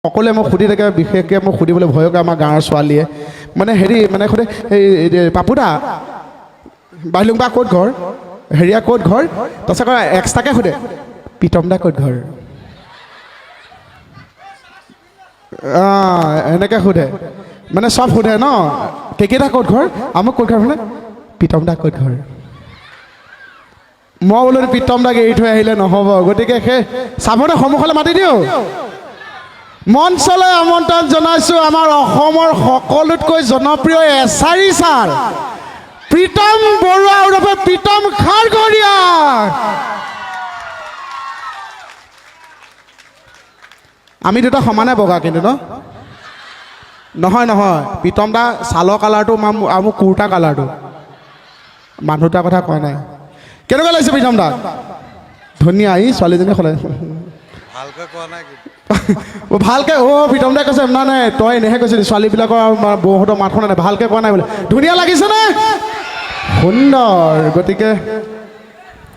সকলোৱে মোক সুধি থাকে, বিশেষকৈ মোক সুধিবলৈ ভয় কৰে আমাৰ গাঁৱৰ ছোৱালীয়ে। মানে হেৰি মানে সুধে, এই পাপুদা বাইলুংবা ক'ত ঘৰ, হেৰিয়া ক'ত ঘৰ, তাৰপিছত এক্সট্ৰাকৈ সুধে প্ৰীতম দা ক'ত ঘৰ। এনেকৈ সোধে, মানে চব সোধে ন, কেকেইটা ক'ত ঘৰ, আমাক ক'ত ঘৰ মানে প্ৰীতম দা ক'ত ঘৰ। মই বোলো প্ৰীতম দাক এৰি থৈ আহিলে নহ'ব, গতিকে সেই চাবনে সন্মুখলৈ মাতি দিওঁ। মঞ্চলৈ আমন্ত্ৰণ জনাইছোঁ আমাৰ অসমৰ সকলোতকৈ জনপ্ৰিয় এছাৰী ছাৰ প্ৰীতম বৰুৱা ওৰফে প্ৰীতম খাৰঘৰীয়া। আমি দুটা সমানে বগা কিন্তু ন, নহয় নহয়, প্ৰীতম দা ছালৰ কালাৰটো আৰু মোৰ কুৰ্তা কালাৰটো, মানুহ তাৰ কথা কোৱা নাই। কেনেকুৱা লাগিছে প্ৰীতম দা? ধুনীয়া। ই ছোৱালীজনীয়ে সদায় ভালকৈ কোৱা নাই ভালকৈ প্ৰীতম দাই কৈছে নাই নাই তই এনেহে কৈছিলি, ছোৱালীবিলাকৰ বৌহঁতৰ মাত শুনা নাই, ভালকৈ কোৱা নাই বোলে। ধুনীয়া লাগিছেনে? সুন্দৰ। গতিকে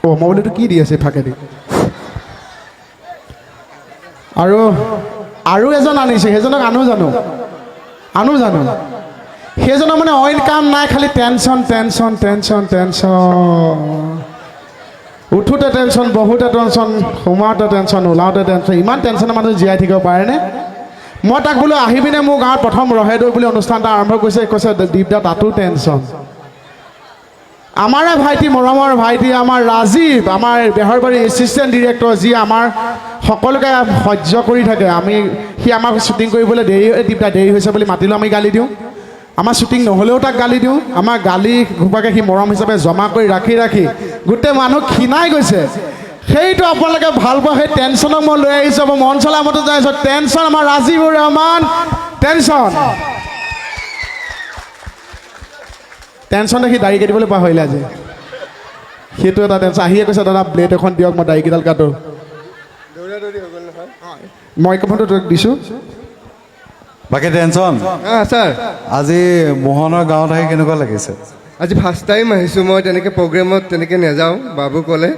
মই বোলো এইটো কি দি আছে ফাকেদি। আৰু এজন আনিছে, সেইজনক আনো জানো সেইজনৰ মানে অইন কাম নাই, খালি টেনশ্যন টেনশ্যন টেনশ্যন টেনশ্যন। উঠোতে টেনশ্যন, বহুতে টেনশ্যন, সোমাওঁতে টেনশ্যন, ওলাওঁতে টেনশ্যন। ইমান টেনশ্যনৰ মানুহ জীয়াই থাকিব পাৰেনে? মই তাক বোলো আহি পিনে মোৰ গাঁৱত প্ৰথম ৰহেদৈ বুলি অনুষ্ঠান এটা আৰম্ভ কৈছে দীপদা তাতো টেনশ্যন। আমাৰে ভাইটি, মৰমৰ ভাইটি আমাৰ ৰাজীৱ, আমাৰ বেহৰবাৰী এছিষ্টেণ্ট ডিৰেক্টৰ, যি আমাৰ সকলোকে সহ্য কৰি থাকে। সি আমাক শ্বুটিং কৰিবলৈ দীপদা দেৰি হৈছে বুলি মাতিলেও আমি গালি দিওঁ, আমাৰ শ্বুটিং নহ'লেও তাক গালি দিওঁ। আমাৰ গালি সোপাকে সি মৰম হিচাপে জমা কৰি ৰাখি গোটেই মানুহ ক্ষীণাই গৈছে। সেইটো আপোনালোকে ভাল পোৱা সেই টেনশ্যনক মই লৈ আহিছোঁ। মই মঞ্চলৈ আমন্ত্ৰণ জনাইছোঁ। টেনশ্যন আমাৰ ৰাজীৱুৰ ৰহমান, টেনশ্যন দেখি দাড়ি কাটিবলৈ পাহৰিলে আজি, সেইটো এটা টেনশ্যন। আহিয়ে কৈছে দাদা ব্লেড এখন দিয়ক, মই দাড়িকেইডাল কাটো। মাইক্ৰফোনটো তোক দিছোঁ। বাকী টেনশ্যন ছাৰ, আজি মোহনৰ গাঁৱত আহি কেনেকুৱা লাগিছে? আজি ফাৰ্ষ্ট টাইম আহিছোঁ মই, তেনেকৈ প্ৰগ্ৰেমত তেনেকৈ নাযাওঁ, বাবু ক'লে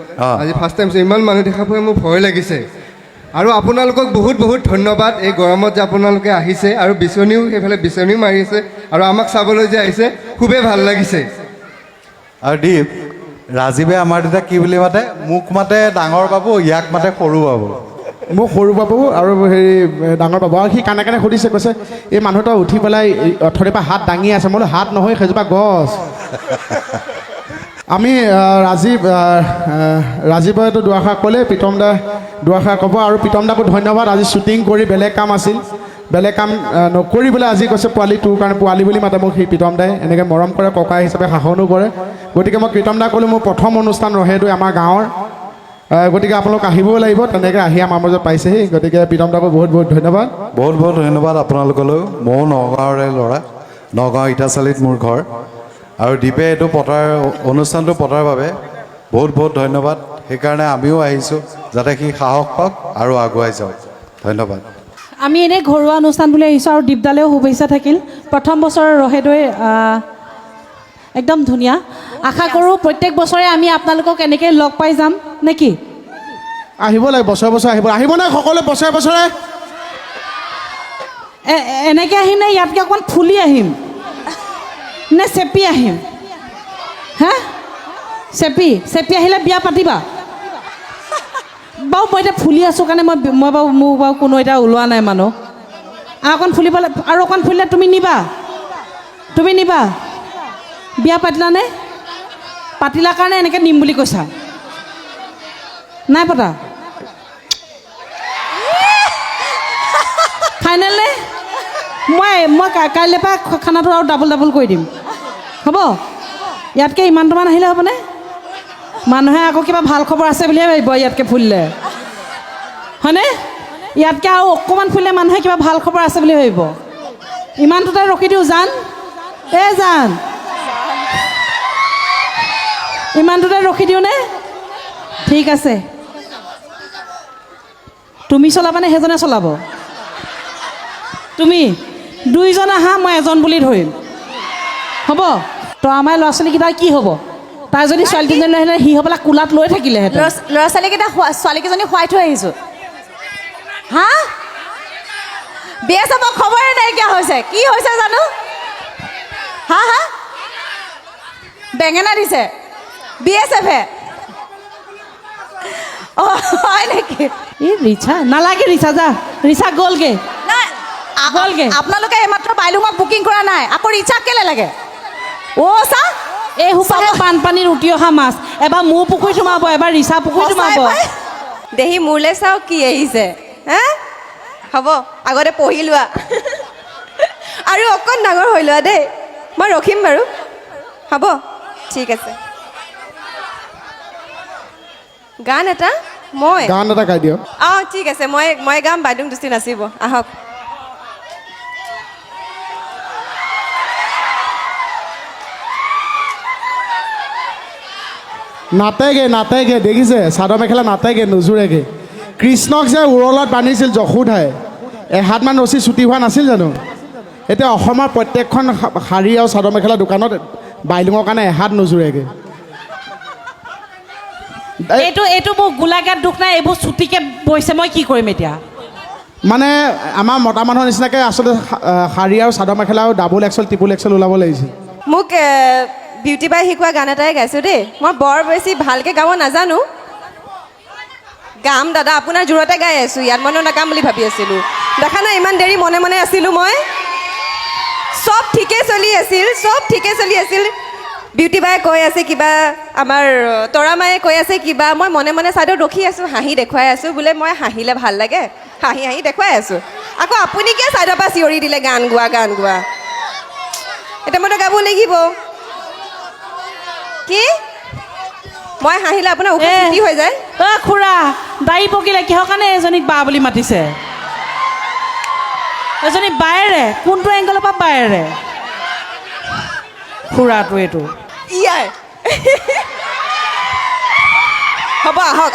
আজি ফাৰ্ষ্ট টাইম আহিছোঁ। ইমান মানুহ দেখা পাই মোৰ ভয় লাগিছে। আৰু আপোনালোকক বহুত বহুত ধন্যবাদ, এই গৰমত যে আপোনালোকে আহিছে, আৰু বিচনীও সেইফালে বিচনীও মাৰি আছে, আৰু আমাক চাবলৈ যে আহিছে, খুবেই ভাল লাগিছে। আৰু দীপ, ৰাজীৱে আমাৰ তেতিয়া কি বুলি মাতে? মোক মাতে ডাঙৰ বাবু, ইয়াক মাতে সৰু বাবু। মোক সৰু বাবু আৰু হেৰি ডাঙৰ বাবু। আৰু সি কাণে কাণে সুধিছে, কৈছে এই মানুহটো উঠি পেলাই অথনিৰ পৰা হাত দাঙি আছে। মই বোলো হাত নহয়, সেইজোপা গছ। আমি ৰাজীৱতো দুআষাৰ ক'লে, প্ৰীতম দা দুআষাৰ ক'ব। আৰু প্ৰীতম দাকো ধন্যবাদ, আজি শ্বুটিং কৰি বেলেগ কাম আছিল, বেলেগ কাম নকৰি পেলাই আজি কৈছে পোৱালি তোৰ কাৰণে, পোৱালি বুলি মাতে মোক সেই প্ৰীতম দাই, এনেকৈ মৰম কৰে, ককাই হিচাপে শাসনো কৰে। গতিকে মই প্ৰীতম দা ক'লোঁ মোৰ প্ৰথম অনুষ্ঠান ৰহেদৈ আমাৰ গাঁৱৰ, গতিকে আপোনালোক আহিবও লাগিব। তেনেকৈ আহি আমাৰ মাজত পাইছেহি। গতিকে প্ৰীতম দাকো বহুত বহুত ধন্যবাদ। বহুত বহুত ধন্যবাদ আপোনালোকলৈ। ময়ো নগাঁৱৰে ল'ৰা, নগাঁও ইটাচালিত মোৰ ঘৰ। আৰু দীপে এইটো অনুষ্ঠানটো পতাৰ বাবে বহুত বহুত ধন্যবাদ। সেইকাৰণে আমিও আহিছোঁ যাতে সি সাহস পাওক আৰু আগুৱাই যাওক। ধন্যবাদ। আমি এনেই ঘৰুৱা অনুষ্ঠান বুলি আহিছোঁ, আৰু দীপদালেও শুভেচ্ছা থাকিল। প্ৰথম বছৰৰ ৰহেদৈ একদম ধুনীয়া। আশা কৰোঁ প্ৰত্যেক বছৰে আমি আপোনালোকক এনেকৈ লগ পাই যাম নেকি? আহিব লাগে, বছৰে বছৰে আহিবনে সকলোৱে বছৰে বছৰে? এনেকৈ আহিম নে ইয়াতকৈ অকণমান ফুলি আহিম নে চেপি আহিম? হা, চেপি আহিলে বিয়া পাতিবা বাৰু? মই এতিয়া ফুলি আছোঁ কাৰণে মই বাৰু মোৰ বাৰু কোনো এতিয়া ওলোৱা নাই মানুহ। আৰু অকণ ফুলিবলৈ, আৰু অকণ ফুলিলে তুমি নিবা? বিয়া পাতিলানে? পাতিলা কাৰণে এনেকৈ নিম বুলি কৈছা? নাই পতা? ফাইনেল নে? মই কাইলৈ পৰা খানাটো আৰু ডাবল কৰি দিম, হ'ব? ইয়াতকৈ ইমানটোমান আহিলে হ'বনে? মানুহে আকৌ কিবা ভাল খবৰ আছে বুলিহে ভাবিব ইয়াতকৈ ফুলিলে, হয়নে? ইয়াতকৈ আৰু অকণমান ফুলিলে মানুহে কিবা ভাল খবৰ আছে বুলি ভাবিব। ইমানটোতে ৰখি দিওঁ। জান ইমানটোতে ৰখি দিওঁনে? ঠিক আছে। তুমি চলাবানে সেইজনে চলাব? তুমি দুইজন আহা, মই এজন বুলি ধৰিম, হ'ব? তো আমাৰ ল'ৰা ছোৱালীকেইটা কি হ'ব? তাই যদি ছোৱালীকেইজনী আহিলে সি হ'বলৈ কোলাত লৈ থাকিলেহেঁতেন। ল'ৰা ছোৱালীকেইটা ছোৱালীকেইজনী শুৱাই থৈ আহিছোঁ। হা BSF খবৰে নাইকিয়া হৈছে কি হৈছে জানো হা হা বেঙেনা দিছে BSF হয় নেকি এই ৰিচা নালাগে ৰিচা যা ৰিচা গ'লগে নাই গ'লগে। আপোনালোকে এইমাত্ৰ বাইলুঙক বুকিং কৰা নাই আকৌ ৰিচাৰ্জ কেলে লাগে অ' চা এই সোপাহে বানপানীৰ উটি অহা মাছ এবাৰ মোৰ পুখুৰীত সোমাব এবাৰ ৰিচা পুখুৰীত সোমাব দেহি মোৰলৈ চাও কি আহিছে হা হ'ব আগতে পঢ়ি লোৱা আৰু অকণ ডাঙৰ হৈ লোৱা দেই মই ৰখিম বাৰু হ'ব ঠিক আছে গান এটা মই গান এটা গাই দিয়ক অঁ ঠিক আছে মই গাম বাইদেউ দৃষ্টি নাচিব আহক নাটেগে দেখিছে চাদৰ মেখেলা নাটেগে নোজোৰেগে কৃষ্ণক যে উৰলত বান্ধিছিল যশোদাই এহাতমান ৰচি ছুটি হোৱা নাছিল জানো এতিয়া অসমৰ প্ৰত্যেকখন শাৰী আৰু চাদৰ মেখেলা দোকানত বাইলুঙৰ কাৰণে এহাত নোজোৰেগে এইটো মোৰ গোলাঘাট দুখ নাই এইবোৰ ছুটিকে বৈছে মই কি কৰিম এতিয়া মানে আমাৰ মতা মানুহৰ নিচিনাকৈ আচলতে শাৰী আৰু চাদৰ মেখেলা আৰু ডাবল এক্সেল ট্ৰিপল এক্সেল ওলাব লাগিছিল মোক বিউটি বাই শিকোৱা গান এটাই গাইছোঁ দেই মই বৰ বেছি ভালকৈ গাব নাজানো গাম দাদা আপোনাৰ জোৰতে গাই আছোঁ ইয়াত মনে নাগাম বুলি ভাবি আছিলোঁ দেখা নাই ইমান দেৰি মনে মনে আছিলোঁ মই চব ঠিকে চলি আছিল বিউটি বাই কৈ আছে কিবা আমাৰ তৰা মায়ে কৈ আছে কিবা মই মনে মনে ছাইডত ৰখি আছোঁ হাঁহি দেখুৱাই আছোঁ বোলে মই হাঁহিলে ভাল লাগে হাঁহি দেখুৱাই আছোঁ আকৌ আপুনি কিয় ছাইডৰ পৰা চিঞৰি দিলে গান গোৱা এতিয়া মইতো গাব লাগিব কি মই হাঁহিলে আপোনাৰ উপস্থিতি হৈ যায় খুৰা দাড়ি পকিলে কিহৰ কাৰণে এজনীক বা বুলি মাতিছে এজনী বায়েৰে কোনটো এংগলৰ পৰা বায়েৰে খুৰাটো এইটো ইয়াৰ হ'ব আহক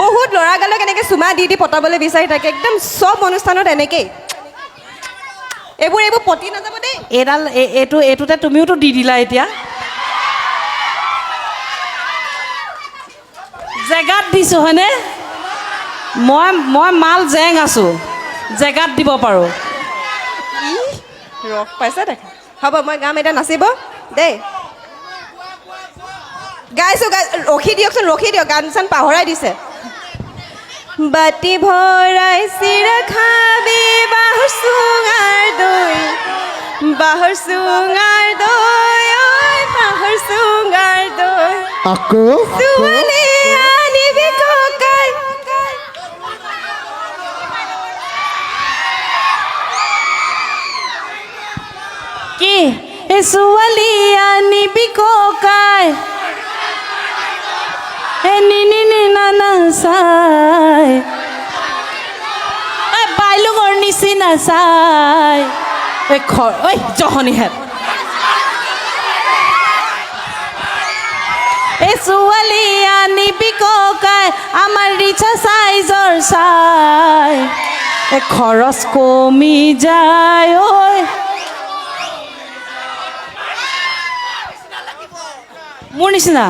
বহুত ল'ৰাগালক এনেকৈ চুমা দি পতাবলৈ বিচাৰি থাকে একদম চব অনুষ্ঠানত এনেকেই এইবোৰ পতি নাযাব দেই এইটোতে তুমিওতো দি দিলা এতিয়া জেগাত দিছোঁ হয়নে মই মাল জেং আছোঁ জেগাত দিব পাৰোঁ ৰস পাইছে দেখা হ'ব মই গাম এতিয়া নাচিব দেই গাইছোঁ ৰখি দিয়ক গান চান পাহৰাই দিছে বাতি ভৰাই চিৰা খাবি বাঁহৰ চুঙাৰ দৈ আকৌ ছোৱালী আনিবি ককাই কি এই ছোৱালী আনিবি ককাই নানা চাই বাইলুঙৰ নিচিনা চাই ঐ জহনীহেঁত এই ছোৱালী আনিবি ককাই আমাৰ ৰিচা চাইজৰ চাই খৰচ কমি যায় ঐ মোৰ নিচিনা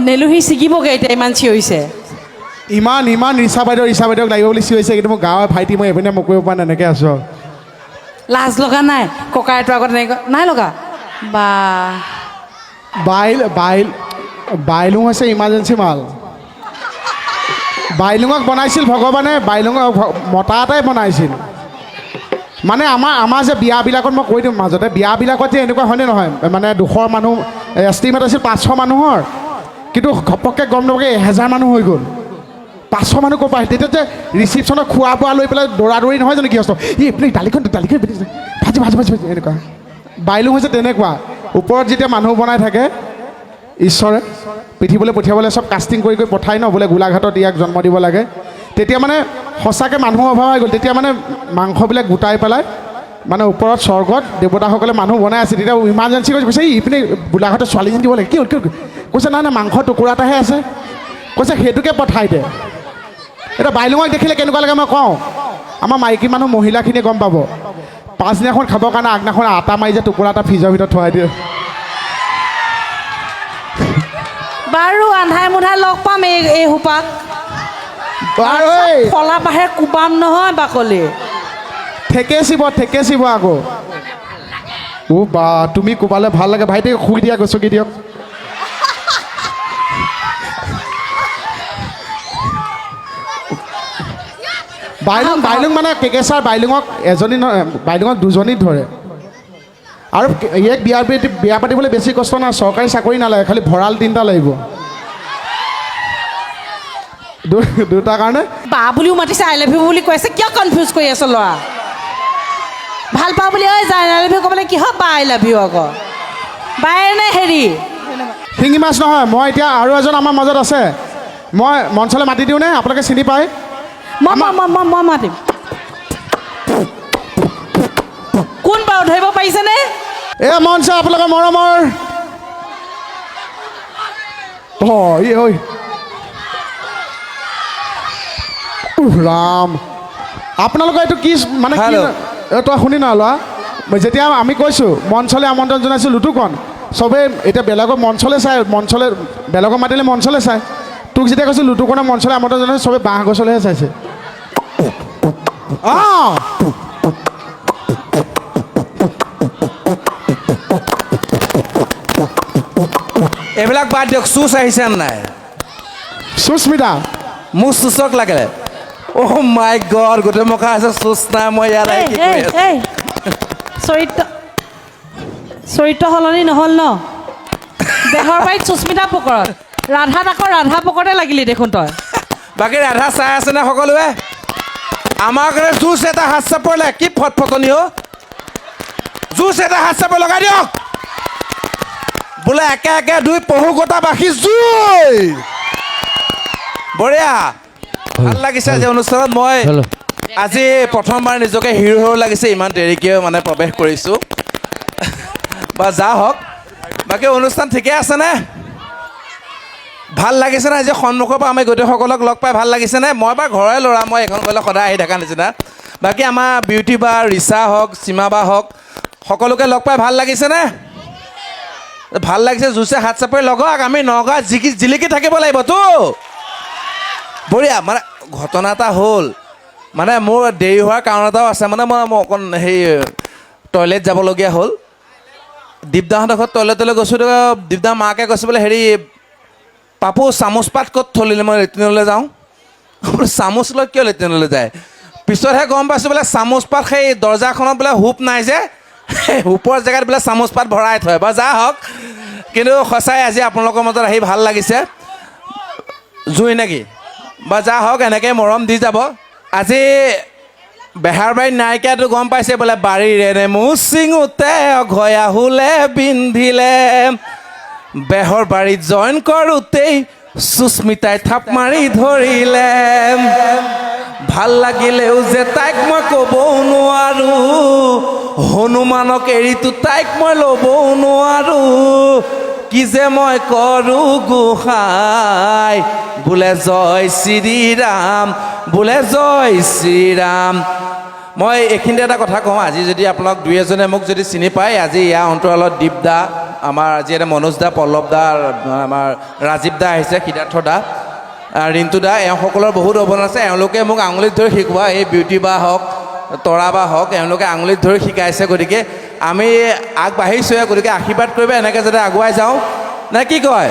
নেলুহি ছিগিবগৈ এতিয়া ইমান চিঞৰিছে ইমান ৰিচা বাইদেউক লাগিব বুলি চিঞৰিছে কিন্তু মোৰ গাঁৱৰ ভাইটি মই এইপিনে মোক কৰিব পৰা নাই এনেকৈ আছোঁ লাজ লগা নাই ককাইটোৰ আগত এনেকৈ নাই লগা বা বাইলুং হৈছে ইমাৰ্জেঞ্চি মাল বাইলুঙক বনাইছিল ভগৱানে বাইলুঙক মতা এটাই বনাইছিল মানে আমাৰ যে বিয়াবিলাকত মই কৈ দিওঁ মাজতে বিয়াবিলাকত যে এনেকুৱা হয়নে নহয় মানে 200 মানুহ এষ্টিমেট আছিল 500 মানুহৰ কিন্তু ঘপককৈ গম নাপাকে 1000 মানুহ হৈ গ'ল 500 মানুহ ক'ৰ পৰা আহিল তেতিয়া যে ৰিচিপশ্যনত খোৱা বোৱা লৈ পেলাই দৌৰি নহয় জানো গৃহস্থ এইপিনে দালিখন ভাজি এনেকুৱা বাইলুং হৈছে তেনেকুৱা ওপৰত যেতিয়া মানুহ বনাই থাকে ঈশ্বৰে পৃথিৱীলৈ পঠিয়াবলৈ চব কাষ্টিং কৰি পঠাই ন বোলে গোলাঘাটত ইয়াক জন্ম দিব লাগে তেতিয়া মানে সঁচাকৈ মানুহৰ অভাৱ হৈ গ'ল তেতিয়া মানে মাংসবিলাক গোটাই পেলাই মানে ওপৰত স্বৰ্গত দেৱতাসকলে মানুহ বনাই আছে তেতিয়া ইমাৰ্জেঞ্চি কৈছে ইপিনে গোলাঘাটত ছোৱালীজনী দিব লাগে কি কৈছে নাই মাংস টুকুৰা এটাহে আছে কৈছে সেইটোকে পঠাই দে এতিয়া বাইলুঙক দেখিলে কেনেকুৱা লাগে মই কওঁ আমাৰ মাইকী মানুহ মহিলাখিনিয়ে গম পাব পাছদিনাখন খাবৰ কাৰণে আগদিনাখন আটা মাৰি যে টুকুৰা এটা ফ্ৰিজৰ ভিতৰত থোৱাই দিয়ে বাৰু আন্ধাই মুন্ধাই লগ পাম এই সোপাক আৰু এই ফলা বাহে কোবাম নহয় বাকলি ঠেকেচিব আকৌ বা তুমি কোবালে ভাল লাগে ভাইটি শুই দিয়া গছকি দিয়ক বাইলুং মানে কেকেচাৰ বাইলুঙক এজনী বাইলুঙক দুজনী ধৰে আৰু ইয়াক বিয়া পাতিবলৈ বেছি কষ্ট নাই চৰকাৰী চাকৰি নালাগে খালি ভঁৰাল 3টা লাগিব দুটাৰ কাৰণে বা বুলিও মাতিছে আই লাভ ইউ বুলি কৈ আছে কিয় কনফিউজ কৰি আছ ল'ৰা ভাল পাওঁ বুলি ঐ আই লাভ ইউ ক'বলৈ কিহৰ বা আই লাভ ইউ আকৌ বায়ে নে হেৰি শিঙি মাছ নহয় মই এতিয়া আৰু এজন আমাৰ মাজত আছে মই মঞ্চলৈ মাতি দিওঁনে আপোনালোকে চিনি পায় মই মাতিম কোন বাৰু ধৰিব পাৰিছেনে এ মঞ্চ আপোনালোকৰ মৰমৰ ঐ ৰাম আপোনালোকৰ এইটো কি মানে কি তই শুনি না লোৱা যেতিয়া আমি কৈছোঁ মঞ্চলৈ আমন্ত্ৰণ জনাইছোঁ লুটুকণ চবেই এতিয়া বেলেগৰ মঞ্চলৈ চাই বেলেগক মাতিলে মঞ্চলৈ চাই তোক যেতিয়া কৈছোঁ লুটুকণৰ মঞ্চলৈ আমন্ত্ৰণ জনাইছোঁ চবেই বাঁহ গছলৈহে চাইছে এইবিলাক বাদ দিয়ক চুচ আহিছে নাই সুস্মিতা মোক চুচক লাগে অ' মাই গড গোটেই মুখা আছে চুচ নাই মই ইয়াত আহি কি কৰি আছো? চৰিত্ৰ সলনি নহ'ল ন বেহৰবাৰীত সুস্মিতা পকৰত ৰাধাত আকৌ ৰাধা পকৰতে লাগিলি দেখোন তই বাকী ৰাধা চাই আছে নে সকলোৱে আমাৰ কাৰণে জুচ এটা হাত চাপৰিলে কি ফটফটনি অ' জুচ এটা হাত চাপৰি লগাই দিয়ক বোলে একে একে 2 পহু গোটা বাসী জুই বঢ়িয়া ভাল লাগিছে আজি অনুষ্ঠানত মই আজি প্ৰথমবাৰ নিজকে হিৰো লাগিছে ইমান দেৰিকৈ মানে প্ৰৱেশ কৰিছোঁ বা যা হওক বাকী অনুষ্ঠান ঠিকে আছেনে ভাল লাগিছেনে আজি সন্মুখৰ পৰা আমি গোটেইসকলক লগ পাই ভাল লাগিছেনে মই বাৰু ঘৰৰে ল'ৰা মই এখন গ'লে সদায় আহি থকা নিচিনা বাকী আমাৰ বিউটি বা ৰিচা হওক সীমা বা হওক সকলোকে লগ পাই ভাল লাগিছেনে ভাল লাগিছে জুচে হাত চাপৰি লগক আমি নগাঁৱত জিলিকি থাকিব লাগিবতো বঢ়িয়া মানে ঘটনা এটা হ'ল মানে মোৰ দেৰি হোৱাৰ কাৰণ এটাও আছে মানে মই অকণ হেৰি টয়লেট যাবলগীয়া হ'ল দীপদাহঁতৰ ঘৰত টয়লেটলৈ গৈছোঁ দীপদা মাকে কৈছে বোলে হেৰি পাপু চামুচ পাত ক'ত থলিলে মই লেট্ৰিনলৈ যাওঁ চামুচ লৈ কিয় লেট্ৰিনলৈ যায় পিছতহে গম পাইছোঁ বোলে চামুচ পাত সেই দৰ্জাখনত বোলে হুপ নাই যে সেই হুপৰ জেগাত বোলে চামুচ পাত ভৰাই থয় বা যা হওক কিন্তু সঁচাই আজি আপোনালোকৰ মাজত আহি ভাল লাগিছে জুই নেকি বা যা হওক এনেকৈ মৰম দি যাব আজি বেহাৰবাৰীত নাইকিয়াটো গম পাইছে বোলে বাৰীৰে নেমু চিঙোতে অঘয়া হুলে পিন্ধিলে বেহৰবাৰীত জইন কৰোঁতেই সুস্মিতাই থাপ মাৰি ধৰিলে ভাল লাগিলেও যে তাইক মই ক'বও নোৱাৰোঁ হনুমানক এৰিতো তাইক মই ল'বও নোৱাৰোঁ কি যে মই কৰোঁ গোসাঁই বোলে জয় শ্ৰীৰাম বোলে জয় শ্ৰীৰাম মই এইখিনিতে এটা কথা কওঁ আজি যদি আপোনাক 2-এজনে মোক যদি চিনি পায় আজি ইয়াৰ অন্তৰালত দীপদা আমাৰ আজি এটা মনোজ দা পল্লৱ দা আমাৰ ৰাজীৱ দা আহিছে সিদ্ধাৰ্থ দা ৰিণ্টু দা এওঁসকলৰ বহুত অৱদান আছে এওঁলোকে মোক আঙুলিত ধৰি শিকোৱা এই বিউটি বা হওক তৰা বা হওক এওঁলোকে আঙুলিত ধৰি শিকাইছে গতিকে আমি আগবাঢ়িছোঁহে গতিকে আশীৰ্বাদ কৰিব এনেকৈ যাতে আগুৱাই যাওঁ নে কি কয়